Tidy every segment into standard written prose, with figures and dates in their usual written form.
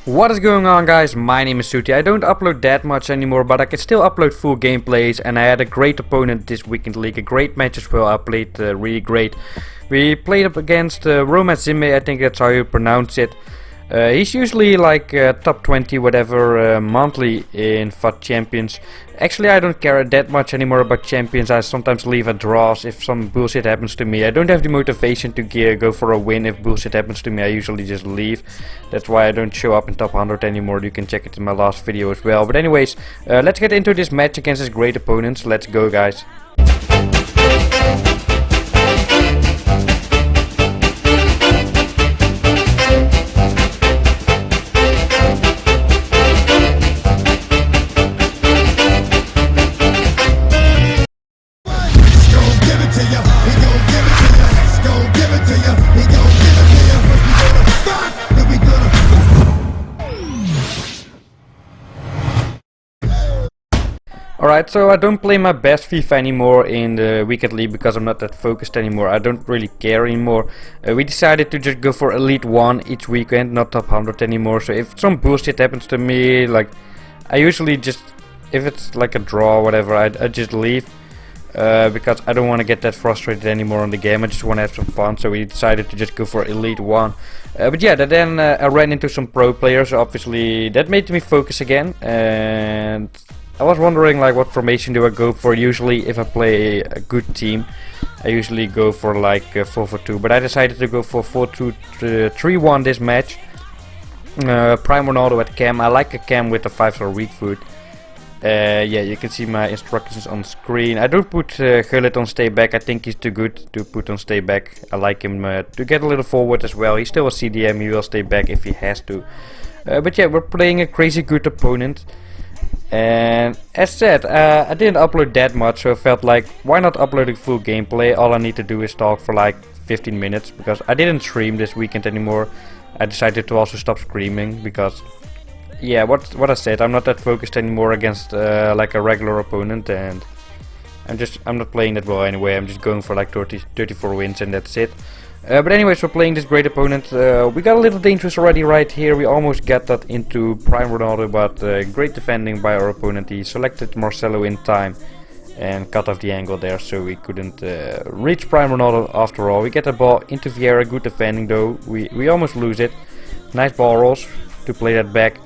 What is going on, guys? My name is SOETIE. I don't upload that much anymore, but I can still upload full gameplays, and I had a great opponent this weekend league, a great match as well. I played really great. We played up against ROMA ZIMME, I think that's how you pronounce it. He's usually like top 20 whatever monthly in FUT Champions. Actually, I don't care that much anymore about champions. I sometimes leave at draws if some bullshit happens to me. I don't have the motivation to go for a win if bullshit happens to me. I usually just leave. That's why I don't show up in top 100 anymore. You can check it in my last video as well. But anyways, let's get into this match against this great opponents. Let's go, guys. Alright, so I don't play my best FIFA anymore in the weekend league because I'm not that focused anymore. I don't really care anymore. We decided to just go for Elite 1 each weekend, not top 100 anymore. So if some bullshit happens to me, like, I usually just, if it's like a draw or whatever, I just leave. Because I don't want to get that frustrated anymore on the game. I just want to have some fun, so we decided to just go for Elite 1. But yeah, then I ran into some pro players, obviously that made me focus again. And I was wondering, like, what formation do I go for. Usually if I play a good team, I usually go for like 4-4-2, but I decided to go for 4-2-3-1 this match. Prime Ronaldo at cam. I like a cam with a 5-star weak foot. Yeah, you can see my instructions on screen. I don't put Gullit on stay back. I think he's too good to put on stay back. I like him to get a little forward as well. He's still a CDM, he will stay back if he has to. But yeah, we're playing a crazy good opponent. And as said, I didn't upload that much, so I felt like, why not upload a full gameplay? All I need to do is talk for like 15 minutes, because I didn't stream this weekend anymore. I decided to also stop screaming, because yeah, what I said, I'm not that focused anymore against like a regular opponent, and I'm not playing that well anyway. I'm just going for like 34 wins and that's it. But anyways, we're playing this great opponent. We got a little dangerous already right here. We almost got that into Prime Ronaldo, but great defending by our opponent. He selected Marcelo in time and cut off the angle there, so we couldn't reach Prime Ronaldo after all. We get the ball into Vieira, good defending though. We almost lose it. Nice ball rolls to play that back.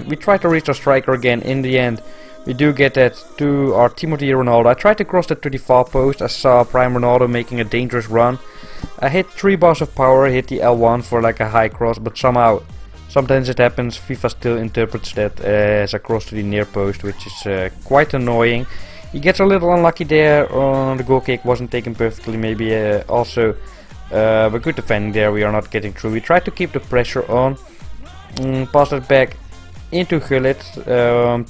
We try to reach our striker again. In the end, we do get that to our Timothy Ronaldo. I tried to cross that to the far post. I saw Prime Ronaldo making a dangerous run. I hit 3 bars of power, hit the L1 for like a high cross, but somehow, sometimes it happens, FIFA still interprets that as a cross to the near post, which is quite annoying. He gets a little unlucky there on the goal kick, wasn't taken perfectly maybe also. But good defending there, we are not getting through. We try to keep the pressure on. Pass it back into Gullit.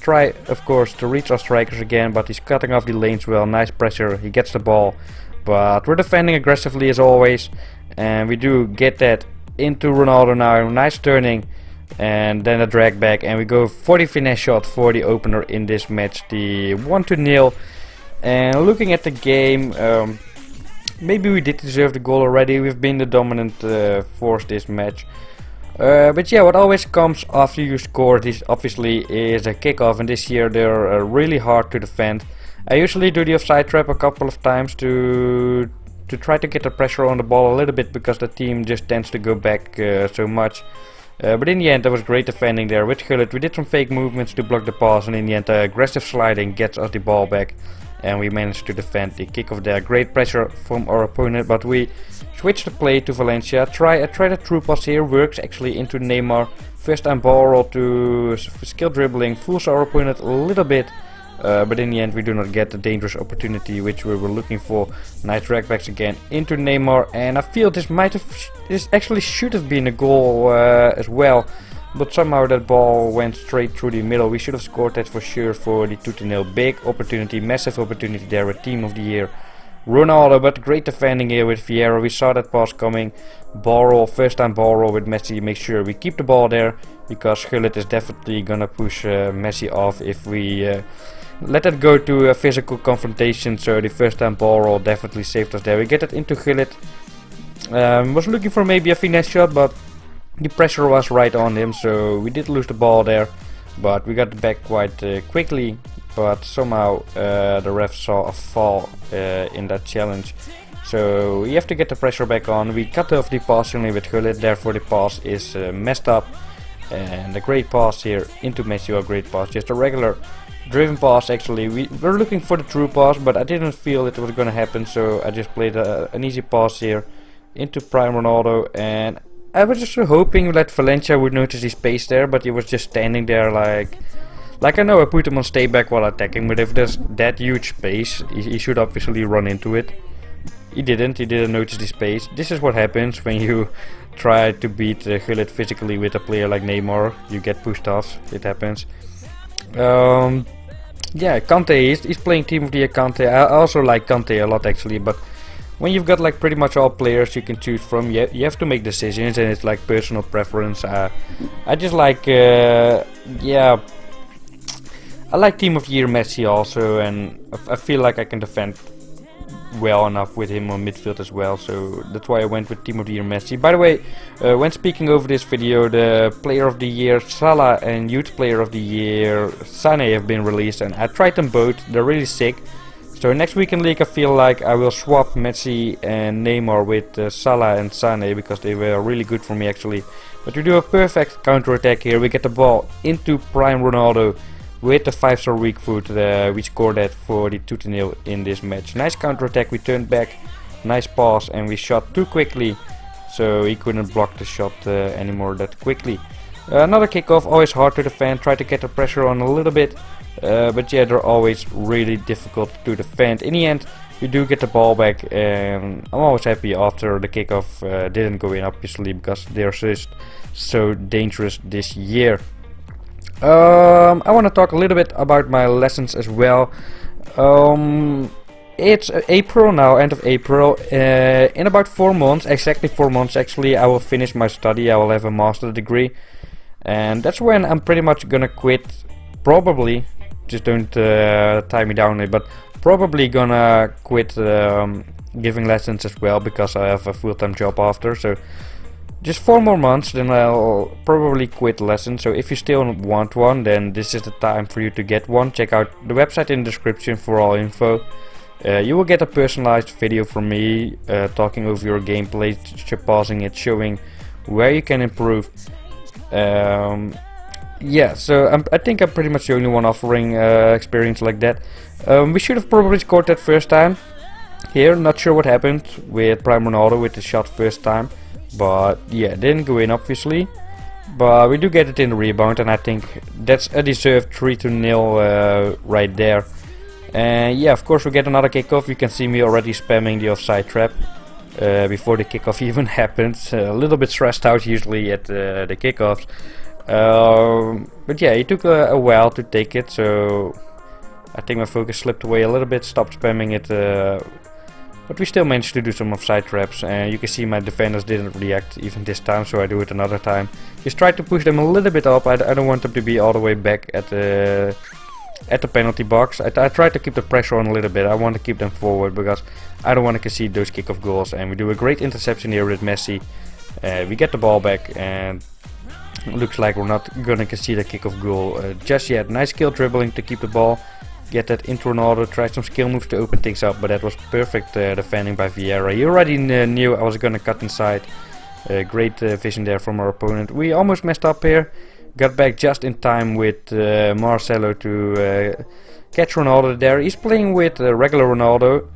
Try of course to reach our strikers again, but he's cutting off the lanes well. Nice pressure, he gets the ball, but we're defending aggressively as always, and we do get that into Ronaldo now. Nice turning, and then a drag back, and we go for the finesse shot for the opener in this match, the 1-0. And looking at the game, maybe we did deserve the goal already. We've been the dominant force this match. But yeah, what always comes after you score this obviously is a kickoff, and this year they're really hard to defend. I usually do the offside trap a couple of times to try to get the pressure on the ball a little bit, because the team just tends to go back so much. But in the end, there was great defending there with Gullit. We did some fake movements to block the pass, and in the end aggressive sliding gets us the ball back, and we managed to defend the kickoff there. Great pressure from our opponent, but we switch the play to Valencia. I try the through pass here, works actually into Neymar. First time ball roll to skill dribbling, fools our opponent a little bit. But in the end we do not get the dangerous opportunity which we were looking for. Nice drag backs again into Neymar, and I feel this actually should have been a goal as well. But somehow that ball went straight through the middle. We should have scored that for sure for the 2-0. Big opportunity, massive opportunity there with Team of the Year Ronaldo, but great defending here with Vieira. We saw that pass coming. Ball roll, first time ball roll with Messi. Make sure we keep the ball there, because Gullit is definitely gonna push Messi off if we let it go to a physical confrontation. So the first time ball roll definitely saved us there. We get it into Gullit. Was looking for maybe a finesse shot, but the pressure was right on him, so we did lose the ball there, but we got it back quite quickly. But somehow the ref saw a fall in that challenge, so we have to get the pressure back on. We cut off the pass only with Gullit, therefore the pass is messed up, and a great pass here into Messi, or a great pass, just a regular driven pass. Actually, we were looking for the true pass, but I didn't feel it was gonna happen, so I just played an easy pass here into Prime Ronaldo, and I was just hoping that Valencia would notice his pace there, but he was just standing there like I know I put him on stay back while attacking, but if there's that huge space, he should obviously run into it. He didn't notice the space. This is what happens when you try to beat Gullit physically with a player like Neymar. You get pushed off, it happens. Yeah, Kante, he's playing Team of the Year Kante. I also like Kante a lot actually, but when you've got like pretty much all players you can choose from, you have to make decisions, and it's like personal preference. I just like, yeah, I like Team of the Year Messi also, and I feel like I can defend well enough with him on midfield as well, so that's why I went with Team of the Year Messi. By the way, when speaking over this video, the Player of the Year Salah and Youth Player of the Year Sané have been released, and I tried them both. They're really sick. So next week in League I feel like I will swap Messi and Neymar with Salah and Sané, because they were really good for me actually. But we do a perfect counter attack here. We get the ball into Prime Ronaldo with the 5-star weak foot. We scored that for the 2-0 in this match. Nice counter attack, we turned back, nice pass, and we shot too quickly, so he couldn't block the shot anymore that quickly. Another kickoff, always hard to defend, try to get the pressure on a little bit, but yeah, they're always really difficult to defend. In the end, we do get the ball back, and I'm always happy after the kickoff didn't go in, obviously, because they're just so dangerous this year. I want to talk a little bit about my lessons as well. It's April now, end of April. In about 4 months, exactly 4 months actually, I will finish my study. I will have a master's degree, and that's when I'm pretty much gonna quit. Probably, just don't tie me down here, but probably gonna quit giving lessons as well, because I have a full-time job after. So just 4 more months, then I'll probably quit lessons. So if you still want one, then this is the time for you to get one. Check out the website in the description for all info. You will get a personalized video from me talking over your gameplay, pausing it, showing where you can improve. Yeah, so I think I'm pretty much the only one offering experience like that. We should have probably scored that first time here. Not sure what happened with Prime Ronaldo with the shot first time, but yeah, it didn't go in obviously. But we do get it in the rebound, and I think that's a deserved 3-0 right there. And yeah, of course we get another kickoff. You can see me already spamming the offside trap before the kickoff even happens. A little bit stressed out usually at the kickoffs. But yeah, it took a while to take it, so I think my focus slipped away a little bit, stopped spamming it, but we still managed to do some offside traps, and you can see my defenders didn't react even this time, so I do it another time. Just try to push them a little bit up. I don't want them to be all the way back at the penalty box. I try to keep the pressure on a little bit. I want to keep them forward because I don't want to concede those kickoff goals, and we do a great interception here with Messi. We get the ball back, and looks like we're not gonna concede a kickoff goal just yet. Nice skill dribbling to keep the ball, get that into Ronaldo, try some skill moves to open things up, but that was perfect defending by Vieira. He already knew I was gonna cut inside. Great vision there from our opponent. We almost messed up here, got back just in time with Marcelo to catch Ronaldo there. He's playing with regular Ronaldo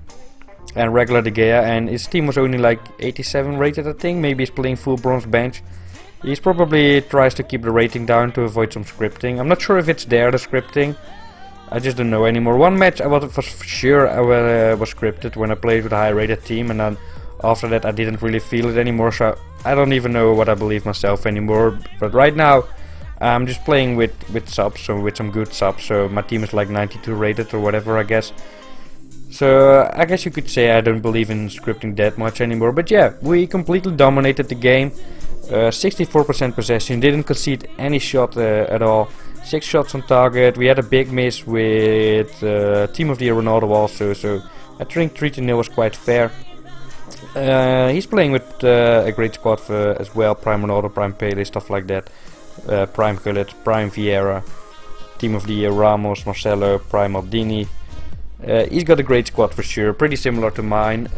and regular De Gea, and his team was only like 87 rated, I think. Maybe he's playing full bronze bench. He's probably tries to keep the rating down to avoid some scripting. I'm not sure if it's there, the scripting. I just don't know anymore. One match I was for sure I was scripted when I played with a high rated team, and then after that I didn't really feel it anymore, so I don't even know what I believe myself anymore. But right now I'm just playing with subs, so with some good subs, so my team is like 92 rated or whatever, I guess. So I guess you could say I don't believe in scripting that much anymore. But yeah, we completely dominated the game. 64% possession, didn't concede any shot at all. 6 shots on target. We had a big miss with Team of the Year Ronaldo also, so I think 3-0 was quite fair. He's playing with a great squad as well. Prime Ronaldo, Prime Pele, stuff like that. Prime Gullit, Prime Vieira, Team of the Year Ramos, Marcelo, Prime Maldini. He's got a great squad for sure, pretty similar to mine.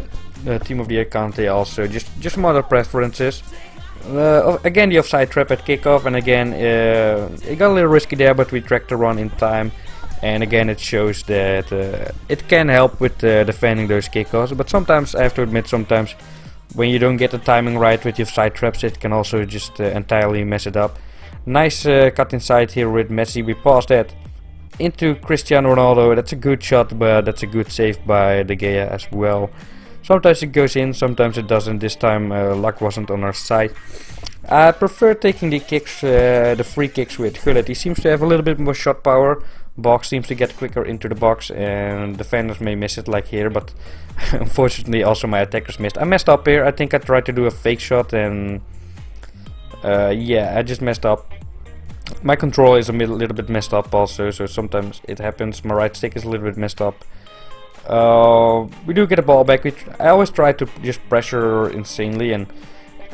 Team of the Year Kante also, just some other preferences. Again, the offside trap at kickoff, and again it got a little risky there, but we tracked the run in time. And again, it shows that it can help with defending those kickoffs, but sometimes, I have to admit, sometimes when you don't get the timing right with your side traps, it can also just entirely mess it up. Nice cut inside here with Messi. We pass that into Cristiano Ronaldo. That's a good shot, but that's a good save by De Gea as well. Sometimes it goes in, sometimes it doesn't. This time luck wasn't on our side. I prefer taking the kicks, the free kicks with Gullit. He seems to have a little bit more shot power. Box seems to get quicker into the box, and defenders may miss it like here, but unfortunately also my attackers missed. I messed up here. I think I tried to do a fake shot, and yeah, I just messed up. My control is a little bit messed up also, so sometimes it happens. My right stick is a little bit messed up. We do get a ball back. I always try to just pressure insanely, and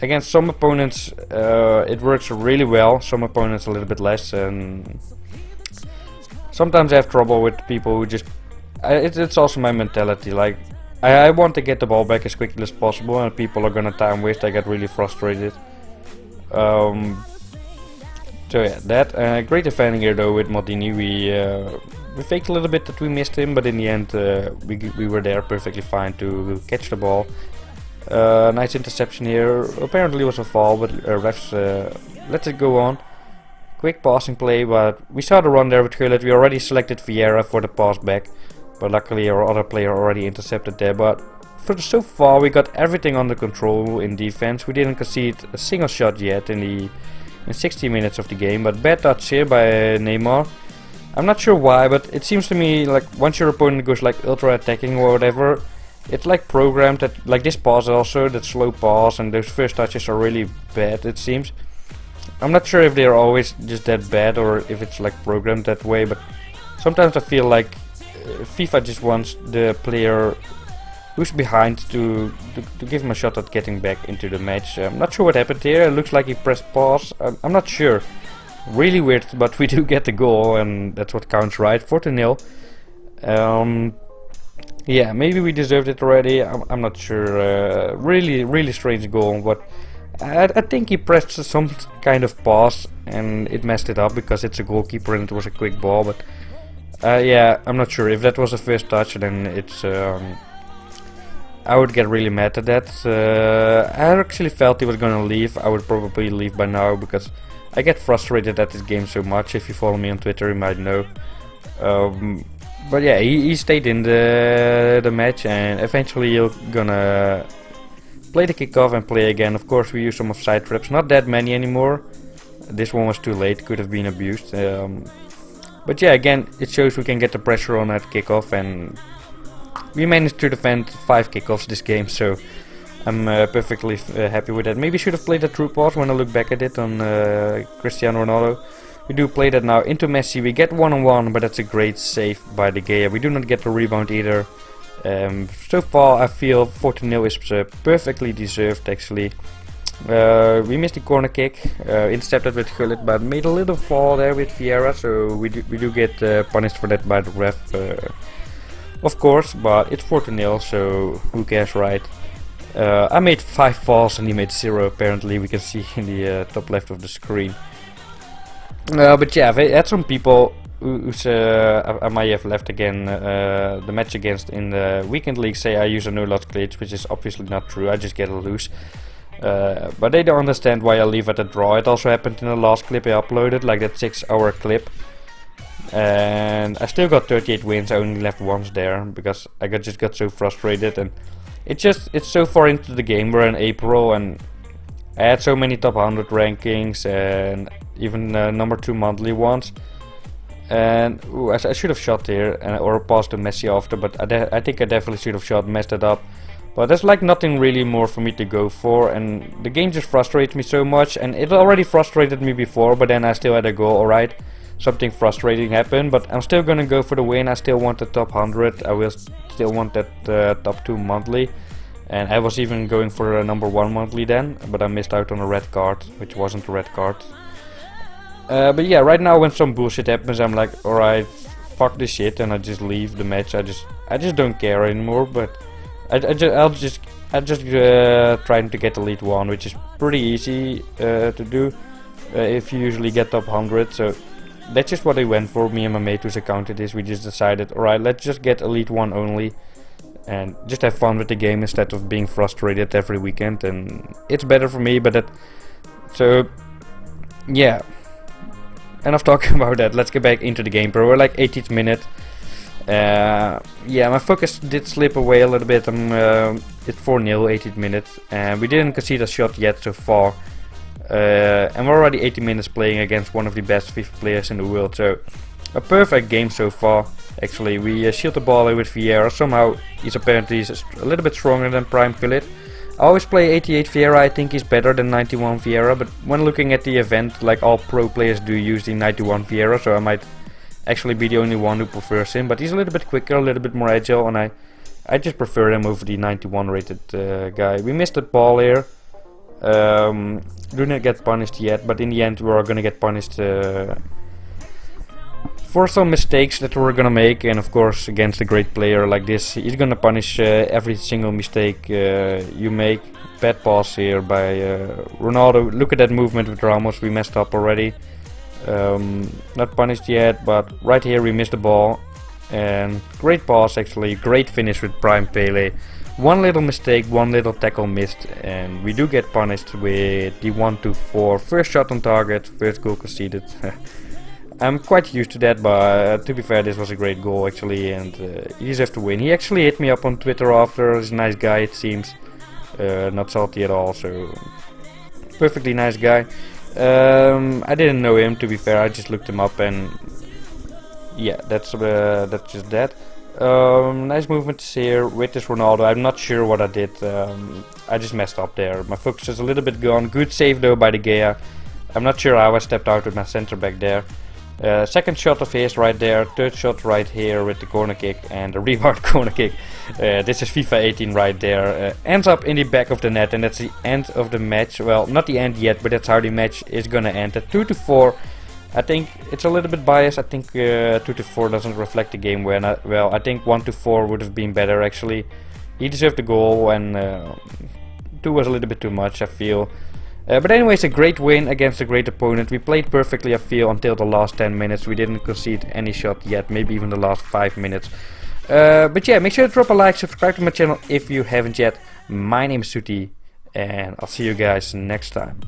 against some opponents it works really well, some opponents a little bit less, and sometimes I have trouble with people who just... it's also my mentality, like I want to get the ball back as quickly as possible, and people are gonna time waste. I get really frustrated. So yeah, that great defending here though with Maldini. We faked a little bit that we missed him, but in the end we were there perfectly fine to catch the ball. Nice interception here. Apparently it was a foul, but refs let it go on. Quick passing play, but we saw the run there with Gullit. We already selected Vieira for the pass back, but luckily our other player already intercepted there. But so far we got everything under control in defense. We didn't concede a single shot yet in 60 minutes of the game, but bad touch here by Neymar. I'm not sure why, but it seems to me like once your opponent goes like ultra attacking or whatever, it's like programmed that, like this pass also, that slow pass and those first touches are really bad, it seems. I'm not sure if they're always just that bad or if it's like programmed that way, but sometimes I feel like FIFA just wants the player who's behind to give him a shot at getting back into the match. I'm not sure what happened here. It looks like he pressed pause. I'm not sure. Really weird, but we do get the goal, and that's what counts, right? 4-0. Yeah, maybe we deserved it already. I'm not sure. Really strange goal, but I think he pressed some kind of pause and it messed it up because it's a goalkeeper and it was a quick ball. But yeah, I'm not sure if that was the first touch. Then it's I would get really mad at that. I actually felt he was gonna leave. I would probably leave by now because I get frustrated at this game so much. If you follow me on Twitter, you might know. But yeah, he stayed in the match, and eventually you're gonna play the kickoff and play again. Of course, we use some offside traps, not that many anymore. This one was too late, could have been abused. But yeah, again, it shows we can get the pressure on at kickoff, and we managed to defend 5 kickoffs this game, so I'm perfectly happy with that. Maybe should have played the true pass when I look back at it on Cristiano Ronaldo. We do play that now into Messi. We get 1-on-1, but that's a great save by De Gea. We do not get the rebound either. So far I feel 4-0 is perfectly deserved actually. We missed the corner kick, intercepted with Gullit, but made a little fall there with Vieira, so we do get punished for that by the ref, of course, but it's 4-0, so who cares, right? I made 5 falls and he made 0 apparently, we can see in the top left of the screen. But yeah, I had some people who's I might have left again the match against in the weekend league say I use a no-loss glitch, which is obviously not true. I just get a lose. But they don't understand why I leave at a draw. It also happened in the last clip I uploaded, like that 6-hour clip. And I still got 38 wins. I only left once there because I just got so frustrated, and it's so far into the game. We're in April and I had so many top 100 rankings and even number 2 monthly ones. And ooh, I should have shot here or passed to Messi after, but I think I definitely should have shot, messed it up. But there's like nothing really more for me to go for, and the game just frustrates me so much, and it already frustrated me before, but then I still had a goal, alright. Something frustrating happened, but I'm still gonna go for the win. I still want the top 100, I will still want that top 2 monthly. And I was even going for a number 1 monthly then, but I missed out on a red card, which wasn't a red card. But yeah, right now when some bullshit happens, I'm like, alright, fuck this shit, and I just leave the match. I just don't care anymore. But I'm just trying to elite 1, which is pretty easy to do if you usually get top 100. So that's just what I went for. Me and my mate who's accounted this, we just decided, alright, let's just get elite 1 only, and just have fun with the game instead of being frustrated every weekend. And it's better for me, but that, so yeah, enough talking about that. Let's get back into the game, bro. We're like 18th minute. Yeah, my focus did slip away a little bit. It's 4-0, 18th minute, and we didn't concede a shot yet so far. And we're already 80 minutes playing against one of the best FIFA players in the world, so a perfect game so far. Actually, we shield the ball with Vieira. Somehow he's apparently a little bit stronger than Prime Philip. I always play 88 Vieira. I think he's better than 91 Vieira, but when looking at the event, like all pro players do use the 91 Vieira, so I might actually be the only one who prefers him. But he's a little bit quicker, a little bit more agile, and I just prefer him over the 91 rated guy. We missed the ball here. Do not get punished yet, but in the end we are gonna get punished for some mistakes that we're gonna make. And of course, against a great player like this, he's gonna punish every single mistake you make. Bad pass here by Ronaldo. Look at that movement with Ramos. We messed up already. Not punished yet, but right here we missed the ball. And great pass, actually. Great finish with Prime Pele. One little mistake, one little tackle missed, and we do get punished with the 1-4. First shot on target, first goal conceded. I'm quite used to that, but to be fair, this was a great goal actually, and he deserved to win. He actually hit me up on Twitter after. He's a nice guy, it seems. Not salty at all, so perfectly nice guy. I didn't know him, to be fair. I just looked him up, and yeah, that's just that. Nice movements here with this Ronaldo. I'm not sure what I did. I just messed up there. My focus is a little bit gone. Good save though by De Gea. I'm not sure how I stepped out with my center back there. Second shot of his right there. Third shot right here with the corner kick and a rebound corner kick. This is FIFA 18 right there. Ends up in the back of the net, and that's the end of the match. Well, not the end yet, but that's how the match is gonna end. At 2-4. I think it's a little bit biased. I think 2-4 doesn't reflect the game well. Well, I think 1-4 would have been better actually. He deserved the goal, and 2 was a little bit too much, I feel. But anyways, a great win against a great opponent. We played perfectly, I feel, until the last 10 minutes. We didn't concede any shot yet, maybe even the last 5 minutes. But yeah, make sure to drop a like, subscribe to my channel if you haven't yet. My name is SOETIE, and I'll see you guys next time.